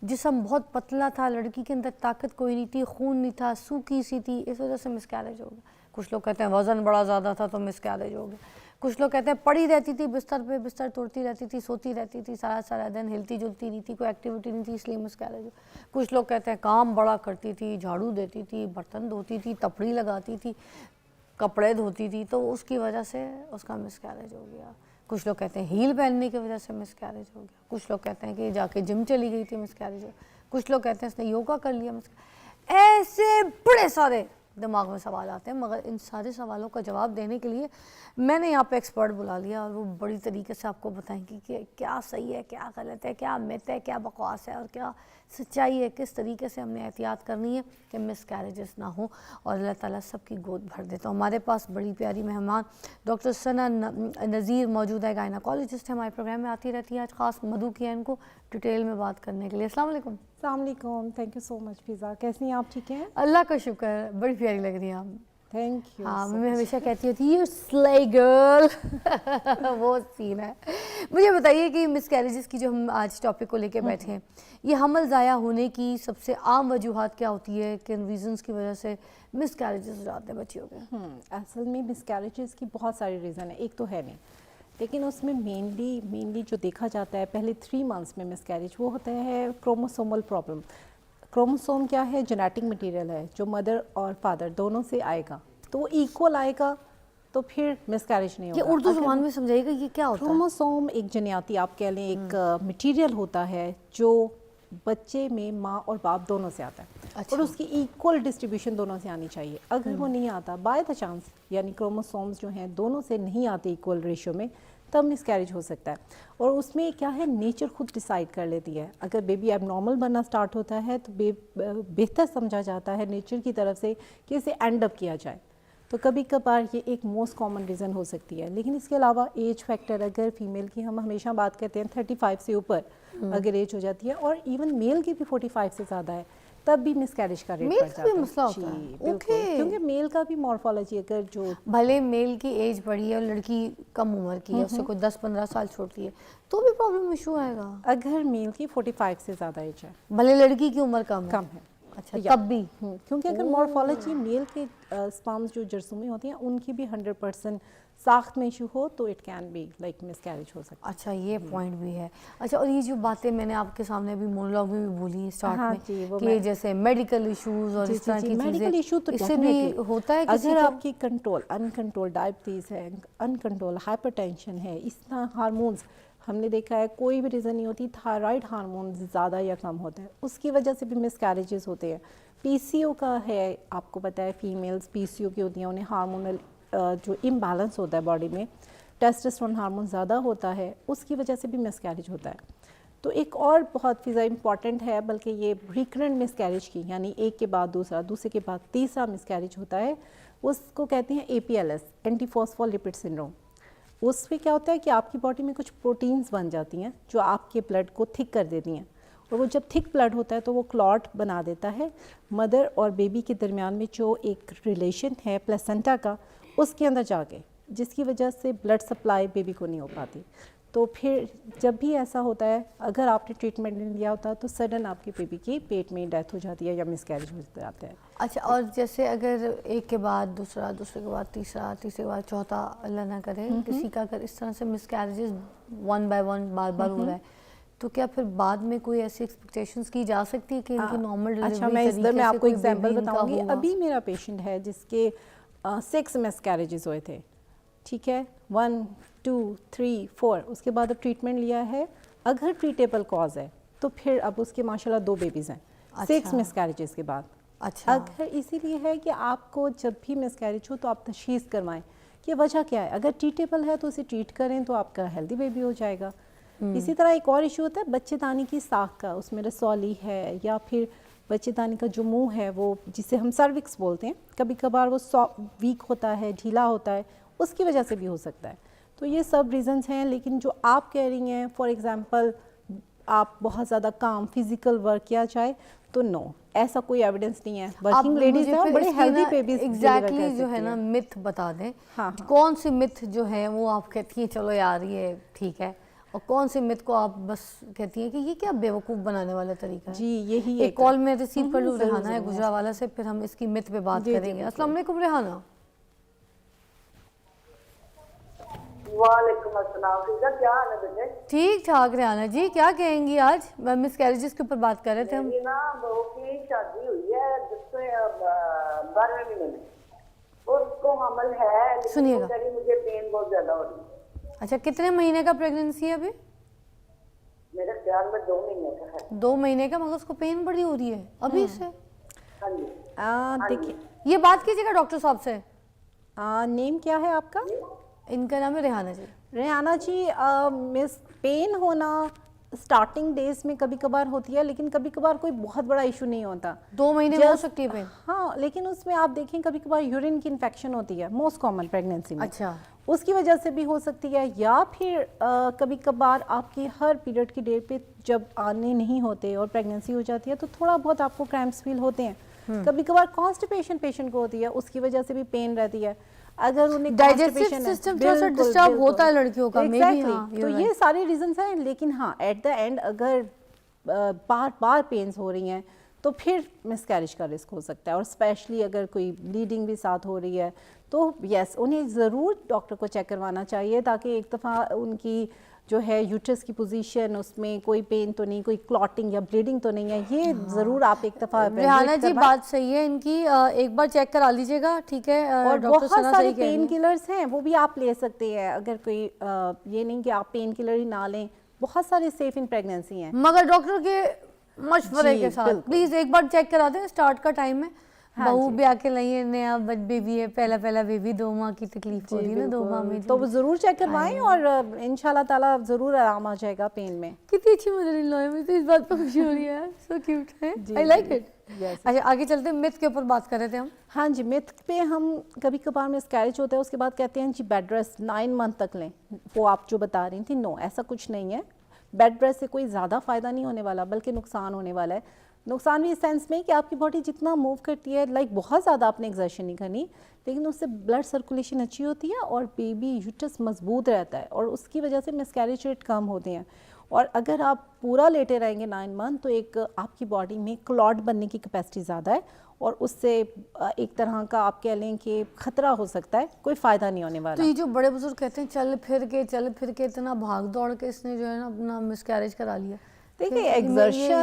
جسم بہت پتلا تھا, لڑکی کے اندر طاقت کوئی نہیں تھی, خون نہیں تھا, سوکھی سی تھی, اس وجہ سے مس کیریج ہو گیا. کچھ لوگ کہتے ہیں وزن بڑا زیادہ تھا تو مس کیریج ہو گیا. کچھ لوگ کہتے ہیں پڑی رہتی تھی بستر پہ, بستر توڑتی رہتی تھی, سوتی رہتی تھی سارا سارا دن, ہلتی جلتی نہیں تھی, کوئی ایکٹیویٹی نہیں تھی, اس لیے مس کیریج ہو. کچھ لوگ کہتے ہیں کام بڑا کرتی تھی, جھاڑو دیتی تھی, برتن دھوتی تھی, تپڑی لگاتی تھی, کپڑے دھوتی تھی, تو اس کی وجہ سے اس کا مس کیریج ہو گیا. کچھ لوگ کہتے ہیں ہیل پہننے کی وجہ سے مس کیریج ہو گیا. کچھ لوگ کہتے ہیں کہ جا کے جم چلی گئی تھی, مس کیریج ہو گیا. کچھ لوگ کہتے ہیں اس نے یوگا کر لیا, ایسے بڑے سارے دماغ میں سوال آتے ہیں. مگر ان سارے سوالوں کا جواب دینے کے لیے میں نے یہاں پہ ایکسپرٹ بلا لیا, اور وہ بڑی طریقے سے آپ کو بتائیں گی کہ کیا صحیح ہے, کیا غلط ہے, کیا مت ہے, کیا بکواس ہے, اور کیا سچائی ہے, کس طریقے سے ہم نے احتیاط کرنی ہے کہ مس کیریجز نہ ہوں, اور اللہ تعالیٰ سب کی گود بھر دیتا ہوں. ہمارے پاس بڑی پیاری مہمان ڈاکٹر ثنا نذیر موجود ہے, گائناکالوجسٹ ہے, ہمارے پروگرام میں آتی رہتی ہے. آج خاص مدعو کیا ہے ان کو ڈیٹیل میں بات کرنے کے لیے. السلام علیکم. السلام علیکم. تھینک یو سو مچ فضا. کیسی ہیں آپ؟ ٹھیک ہیں؟ اللہ کا شکر, بڑی پیاری لگ رہی ہیں آپ. Thank you. ہاں, میں ہمیشہ کہتی ہوتی یو سلے گرل, وہ سین ہے. مجھے بتائیے کہ مس کیریجز کی جو ہم آج ٹاپک کو لے کے بیٹھے ہیں, یہ حمل ضائع ہونے کی سب سے عام وجوہات کیا ہوتی ہے, کن ریزنس کی وجہ سے مس کیریجز ہو جاتے ہیں بچیوں کے؟ اصل میں مس کیریجز کی بہت ساری ریزن ہے, ایک تو ہے نہیں, لیکن اس میں مینلی جو دیکھا جاتا ہے پہلے 3 months میں مس کیریج, وہ ہوتا ہے کروموسومل پرابلم. کروموسوم کیا ہے؟ جینیٹک مٹیریل ہے جو مدر اور فادر دونوں سے آئے گا, تو وہ ایکول آئے گا تو پھر مس کیریج نہیں ہوگا. یہ اردو زبان میں سمجھائیے گا یہ کیا ہوتا ہے؟ کروموسوم ایک جنیاتی آپ کہہ لیں ایک مٹیریل ہوتا ہے جو بچے میں ماں اور باپ دونوں سے آتا ہے, اور اس کی ایکول ڈسٹریبیوشن دونوں سے آنی چاہیے. اگر وہ نہیں آتا بائی دا چانس, یعنی کروموسومز جو ہیں دونوں سے نہیں آتے ایکول ریشو میں, تب مس کیریج ہو سکتا ہے. اور اس میں کیا ہے, نیچر خود ڈیسائیڈ کر لیتی ہے. اگر بیبی ایب نارمل بننا سٹارٹ ہوتا ہے تو بہتر سمجھا جاتا ہے نیچر کی طرف سے کہ اسے اینڈ اپ کیا جائے. تو کبھی کبھار یہ ایک موسٹ کامن ریزن ہو سکتی ہے. لیکن اس کے علاوہ ایج فیکٹر, اگر فیمیل کی ہم ہمیشہ بات کرتے ہیں 35 سے اوپر اگر ایج ہو جاتی ہے, اور ایون میل کی بھی 45 سے زیادہ ہے, تب بھی مس کیریج کا ریٹ بڑھ جاتا ہے. مسئلہ ہوتا ہے. بالکل, کیونکہ میل کا بھی مورفالوجی اگر جو بھلے میل کی ایج بڑھی ہے اور لڑکی کم عمر کی ہے, اس سے کوئی 10-15 سال چھوٹی ہے, تو بھی پرابلم ایشو آئے گا. اگر میل کی 45 سے زیادہ ایج ہے, بھلے لڑکی کی عمر کم ہے. اچھا, تب بھی کیونکہ اگر مورفالوجی میل کے اسپامز جو جرثومیں ہوتی ہیں ان کی بھی 100% ساخت میں ایشو ہو تو it can be like miscarriage ہو سکتا ہے. اچھا, یہ پوائنٹ بھی ہے. اچھا, اور یہ جو باتیں میں نے آپ کے سامنے ابھی مونولوگ میں بھی بولی اسٹارٹ میں کہ جیسے میڈیکل ایشوز اور اس طرح کی چیزیں, میڈیکل ایشو تو اس سے بھی ہوتا ہے کسی اگر آپ کی انکنٹرول ڈائبٹیز ہے, انکنٹرول ہائپر ٹینشن ہے, اس طرح ہارمونز ہم نے دیکھا ہے کوئی بھی ریزن نہیں ہوتی, تھائرائڈ ہارمون زیادہ یا کم ہوتا ہے, اس کی وجہ سے بھی مس کیریجز ہوتے ہیں. پی سی او کا ہے, آپ کو پتہ ہے فیمیلز پی سی او کی ہوتی ہیں, انہیں ہارمونل جو امبیلنس ہوتا ہے باڈی میں, ٹیسٹوسٹیرون ہارمون زیادہ ہوتا ہے, اس کی وجہ سے بھی مس کیریج ہوتا ہے. تو ایک اور بہت فضا امپورٹنٹ ہے, بلکہ یہ ریکرنٹ مس کیریج کی, یعنی ایک کے بعد دوسرا, دوسرے کے بعد تیسرا مس کیریج ہوتا ہے, اس کو کہتے ہیں APLS, اینٹی فاسفولپڈ سنڈروم. اس میں کیا ہوتا ہے کہ آپ کی باڈی میں کچھ پروٹینز بن جاتی ہیں جو آپ کے بلڈ کو تھک کر دیتی ہیں, اور وہ جب تھک بلڈ ہوتا ہے تو وہ کلاٹ بنا دیتا ہے مدر اور بیبی کے درمیان میں جو ایک ریلیشن ہے پلیسنٹا کا, اس کے اندر جا کے, جس کی وجہ سے بلڈ سپلائی بیبی کو نہیں ہو پاتی. تو پھر جب بھی ایسا ہوتا ہے, اگر آپ نے ٹریٹمنٹ نہیں لیا ہوتا تو سڈن آپ کے بیبی کی پیٹ میں ڈیتھ ہو جاتی ہے یا مس کیریج ہو جاتا ہے. اچھا, اور جیسے اگر ایک کے بعد دوسرا, دوسرے کے بعد تیسرا, تیسرے کے بعد چوتھا, اللہ نہ کرے کسی کا اگر اس طرح سے مس کیریجز 1 by 1 بار بار ہو رہا ہے, تو کیا پھر بعد میں کوئی ایسی ایکسپیکٹیشنز کی جا سکتی ہے کہ ان کی نارمل ڈیلیوری؟ اچھا, میں اس در میں آپ کو ایگزامپل بتاؤں گی. ابھی میرا پیشنٹ ہے جس کے 6 مس کیریجز ہوئے تھے, ٹھیک ہے, 1 2 3 4, اس کے بعد اب ٹریٹمنٹ لیا ہے. اگر ٹریٹیبل کاز ہے تو پھر اب اس کے ماشاء اللہ 2 بیبیز ہیں 6 مس کیریجز کے بعد. اچھا, اگر اسی لیے ہے کہ آپ کو جب بھی مس کیریج ہو تو آپ تشخیص کروائیں کہ وجہ کیا ہے. اگر ٹریٹیبل ہے تو اسے ٹریٹ کریں تو آپ کا ہیلدی بیبی ہو جائے گا. اسی طرح ایک اور ایشو ہوتا ہے بچے دانی کی ساخت کا, اس میں رسولی ہے یا پھر بچے دانی کا جو منہ ہے وہ جسے ہم سروکس بولتے ہیں, کبھی کبھار وہ ویک ہوتا ہے, ڈھیلا ہوتا ہے, اس کی وجہ سے بھی ہو سکتا ہے. تو یہ سب ریزنز ہیں. لیکن جو آپ کہہ رہی ہیں فار ایگزامپل آپ بہت زیادہ کام فزیکل ورک کیا جائے تو نو, ایسا کوئی ایویڈنس نہیں ہے. ورکنگ لیڈیز ہیں اور بڑے ہیلدی بیبیز ایگزیکٹلی جو ہے نا متھ بتا دیں, کون سی متھ جو ہے وہ آپ کہتی ہیں چلو یار یہ ٹھیک ہے, اور کون سے مت کو آپ بس کہتی ہیں کہ یہ کیا بیوقوف بنانے والا طریقہ ہے؟ جی یہی ایک کال میں ریسیو کر لوں ضرور، ریحانہ ہے ضرور۔ گجرانوالہ سے، پھر ہم اس کی مت پہ بات جی، کریں گے۔ السلام علیکم ریحانہ۔ وعلیکم السلام، فضا کیا حال ہے بیٹے؟ ٹھیک ٹھاک ریحانہ جی، کیا کہیں گی آج؟ مس کیریجز کے اوپر بات کر رہے تھے ہم۔ میری نا بہو کی شادی ہوئی ہے 12ویں مہینے میں، اور اس کو حمل ہے، لیکن سنیے وہ گا۔ کہہ رہی مجھے پین بہت زیادہ ہو رہی ہے۔ اچھا کتنے مہینے کا پریگننسی ہے ابھی؟ میرے خیال میں 2 مہینے کا ہے۔ 2 مہینے کا، مگر اس کو پین بڑی ہو رہی ہے ابھی سے؟ ہاں جی دیکھیے یہ بات کیجیے گا ڈاکٹر صاحب سے۔ نیم کیا ہے آپ کا؟ ان کا نام ہے ریحانہ جی۔ ریحانہ جی، مس پین ہونا سٹارٹنگ ڈیز میں کبھی کبھار ہوتی ہے، لیکن کبھی کبھار کوئی بہت بڑا ایشو نہیں ہوتا۔ 2 مہینے میں ہو سکتی ہے پین؟ ہاں، لیکن اس میں آپ دیکھیں کبھی کبھار یورین کی انفیکشن ہوتی ہے، موسٹ کامن پریگننسی میں۔ اچھا، اس کی وجہ سے بھی ہو سکتی ہے، یا پھر کبھی کبھار آپ کی ہر پیریڈ کی ڈیٹ پہ جب آنے نہیں ہوتے اور پریگننسی ہو جاتی ہے تو تھوڑا بہت آپ کو کرامپس فیل ہوتے ہیں۔ کبھی کبھار کانسٹیپیشن پیشنٹ کو ہوتی ہے، اس کی وجہ سے بھی پین رہتی ہے۔ اگر انہیں ڈائجسٹو سسٹم تھوڑا سا ڈسٹرب ہوتا ہے لڑکیوں کا، میں بھی ہاں، تو یہ سارے ریزنس ہیں، لیکن ہاں ایٹ دا اینڈ اگر بار بار پینز ہو رہی ہیں تو پھر مس کیریج کا رسک ہو سکتا ہے، اور اسپیشلی اگر کوئی بلیڈنگ بھی ساتھ ہو رہی ہے تو یس انہیں ضرور ڈاکٹر کو چیک کروانا چاہیے، تاکہ ایک دفعہ ان کی جو ہے یوٹرس کی پوزیشن، اس میں کوئی پین تو نہیں، کوئی کلاٹنگ یا بلیڈنگ تو نہیں ہے، یہ ضرور آپ ایک دفعہ ریحانہ جی بات صحیح ہے ان کی، ایک بار چیک کرا لیجیے گا، ٹھیک ہے؟ اور ڈاکٹر بہت ثنا سارے صحیح کہہ رہی پین ہیں۔ کلرز ہیں، وہ بھی آپ لے سکتے ہیں، اگر کوئی یہ نہیں کہ آپ پین کلر ہی نہ لیں، بہت سارے سیف ان پریگننسی ہیں، مگر ڈاکٹر کے مشورے کے ساتھ پلیز ایک بار چیک کرا دیں، سٹارٹ کا ٹائم ہے، بہو بھی آ کے لائیں، نیا بیبی ہے، پہلا بیبی، 2 ماہ کی تکلیف ہو رہی ہے نا، 2 ماہ میں تو وہ ضرور چیک کروائیں، اور انشاءاللہ تعالیٰ ضرور آرام آ جائے گا پین میں۔ کتنی اچھی مدر ان لا ہے، مجھے اس بات پہ خوشی ہو رہی ہے، سو کیوٹ ہے، آئی لائک اٹ۔ اچھا آگے چلتے ہیں، مت کے اوپر بات کر رہے تھے ہم۔ ہاں جی، مت پہ ہم کبھی کبھار مس کیریج ہوتا ہے، اس کے بعد کہتے ہیں جی بیڈ ریسٹ 9 منتھ تک لیں، وہ آپ جو بتا رہی تھیں، نو ایسا کچھ نہیں ہے، بیڈ ریسٹ سے کوئی زیادہ فائدہ نہیں ہونے والا، بلکہ نقصان ہونے والا ہے۔ نقصان بھی اس سینس میں کہ آپ کی باڈی جتنا موو کرتی ہے، لائک بہت زیادہ آپ نے ایگزرشن نہیں کرنی، لیکن اس سے بلڈ سرکولیشن اچھی ہوتی ہے اور بیبی یوٹرس مضبوط رہتا ہے، اور اس کی وجہ سے مس کیریج ریٹ کم ہوتے ہیں۔ اور اگر آپ پورا لیٹے رہیں گے 9 منتھ تو ایک آپ کی باڈی میں کلاٹ بننے کی کیپیسٹی زیادہ ہے، اور اس سے ایک طرح کا آپ کہہ لیں کہ خطرہ ہو سکتا ہے، کوئی فائدہ نہیں ہونے والا۔ تو یہ جو بڑے بزرگ کہتے ہیں چل پھر کے اتنا بھاگ دوڑ کے اس نے جو ہے نا اپنا مس کیریج کرا لیا، دیکھیں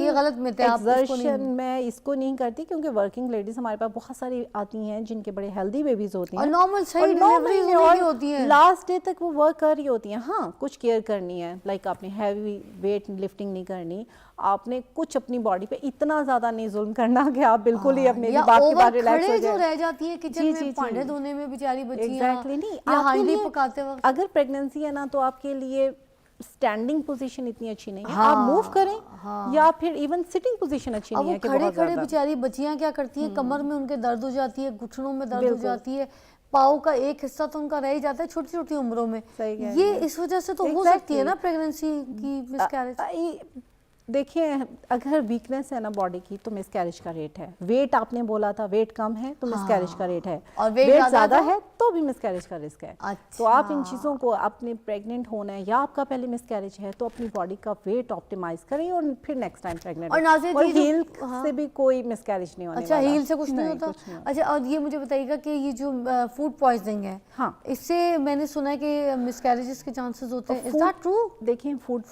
یہ غلط مت ہے، آپ اس کو نہیں، ایگزرشن میں اس کو نہیں کرتی، کیونکہ ورکنگ لیڈیز ہمارے پاس بہت ساری آتی ہیں جن کے بڑے ہیلدی بیبیز ہوتی ہیں، اور نارمل صحیح ڈیلیوری ہوتی ہے، لاسٹ ڈے تک وہ ورک کر رہی ہوتی ہیں۔ ہاں کچھ کیئر کرنی ہے، لائک آپ نے ہیوی ویٹ لفٹنگ نہیں کرنی، آپ نے کچھ اپنی باڈی پہ اتنا زیادہ نہیں ظلم کرنا کہ آپ بالکل ہی اپنے بات کے بعد ریلیکس ہو جائیں۔ جو رہ جاتی ہے کچن میں پانڈے دھونے میں بیچاری بچیاں، یا ہانڈی پکاتے وقت، اگر پریگننسی ہے نا تو آپ کے لیے اسٹینڈنگ پوزیشن اتنی اچھی نہیں ہے، آپ موو کریں، یا پھر ایون سٹنگ پوزیشن اچھی نہیں ہے کہ کھڑے کھڑے بیچاری بچیاں کیا کرتی ہیں، کمر میں ان کے درد ہو جاتی ہے، گھٹنوں میں درد ہو جاتی ہے، پاؤں کا ایک حصہ تو ان کا رہ ہی جاتا ہے چھوٹی چھوٹی عمروں میں، یہ اس وجہ سے تو ہو سکتی ہے نا پریگننسی کی مس کیریج۔ دیکھیں اگر ویکنس ہے نا باڈی کی تو مس کیریج کا ریٹ ہے، ویٹ آپ نے بولا تھا ویٹ کم ہے تو مس کیریج کا ریٹ ہے، اور ویٹ زیادہ ہے تو بھی مس کیریج کا رسک ہے۔ تو آپ ان چیزوں کو، اپنے پریگننٹ ہونا ہے یا آپ کا پہلے مس کیریج ہے تو اپنی باڈی کا ویٹ آپٹیمائز کریں، اور پھر نیکسٹ ٹائم پریگننٹ اور ہیل سے بھی کوئی مس کیریج نہیں ہونے والا۔ اچھا ہیل سے کچھ نہیں ہوتا؟ اچھا اور یہ مجھے بتائیے گا کہ یہ جو فوڈ پوائزننگ ہے، اس سے میں نے سنا ہے کہ مس کیریجز کے چانسز ہوتے ہیں، is that true؟ دیکھیں فوڈ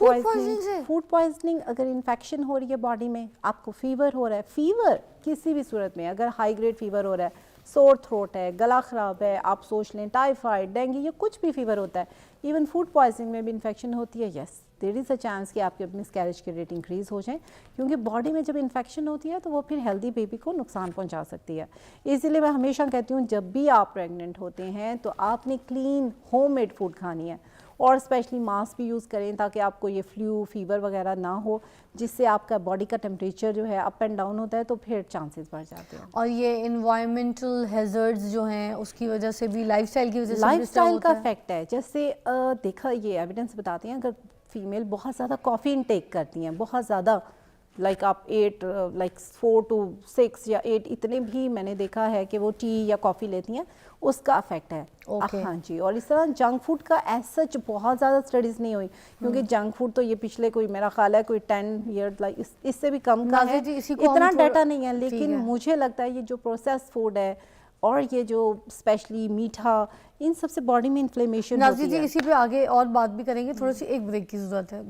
پوائزننگ اگر انفیکشن ہو رہی ہے باڈی میں، آپ کو فیور ہو رہا ہے، فیور کسی بھی صورت میں اگر ہائی گریڈ فیور ہو رہا ہے، سور تھروٹ ہے، گلا خراب ہے، آپ سوچ لیں ٹائیفائڈ، ڈینگی، یا کچھ بھی فیور ہوتا ہے، ایون فوڈ پوائزننگ میں بھی انفیکشن ہوتی ہے، یس دیر از اے چانس کہ آپ کے مس کیریج کے ریٹ انکریز ہو جائیں، کیونکہ باڈی میں جب انفیکشن ہوتی ہے تو وہ پھر ہیلدی بیبی کو نقصان پہنچا سکتی ہے۔ اسی لیے میں ہمیشہ کہتی ہوں جب بھی آپ پریگننٹ ہوتے ہیں تو آپ نے کلین ہوم میڈ فوڈ کھانی ہے، اور اسپیشلی ماسک بھی یوز کریں تاکہ آپ کو یہ فلو فیور وغیرہ نہ ہو، جس سے آپ کا باڈی کا ٹیمپریچر جو ہے اپ اینڈ ڈاؤن ہوتا ہے تو پھر چانسز بڑھ جاتے ہیں۔ اور یہ انوائرمنٹل ہیزرڈز جو ہیں اس کی وجہ سے بھی، لائف سٹائل کی وجہ سے لائف سٹائل کا افیکٹ ہے، جیسے دیکھا یہ ایویڈنس بتاتے ہیں اگر فیمیل بہت زیادہ کافی انٹیک کرتی ہیں، بہت زیادہ لائک آپ 8 لائک 4 to 6 یا 8 اتنے بھی میں نے دیکھا ہے کہ وہ ٹی یا کافی لیتی ہیں، اس کا افیکٹ ہے. ہاں جی. اور اس طرح جنک فوڈ کا ایز سچ بہت زیادہ اسٹڈیز نہیں ہوئی، کیونکہ جنک فوڈ تو یہ پچھلے کوئی میرا خیال ہے کوئی 10 ایئر لائک اس سے بھی کم کا ہے، اتنا ڈیٹا نہیں ہے. لیکن مجھے لگتا ہے یہ جو پروسیس فوڈ ہے اور یہ جو اسپیشلی میٹھا، ان سب سے باڈی میں انفلیمیشن ہوتی ہے. ناظرین جی اسی پہ آگے اور بات بھی کریں گے، تھوڑی سی ایک بریک کی ضرورت ہے.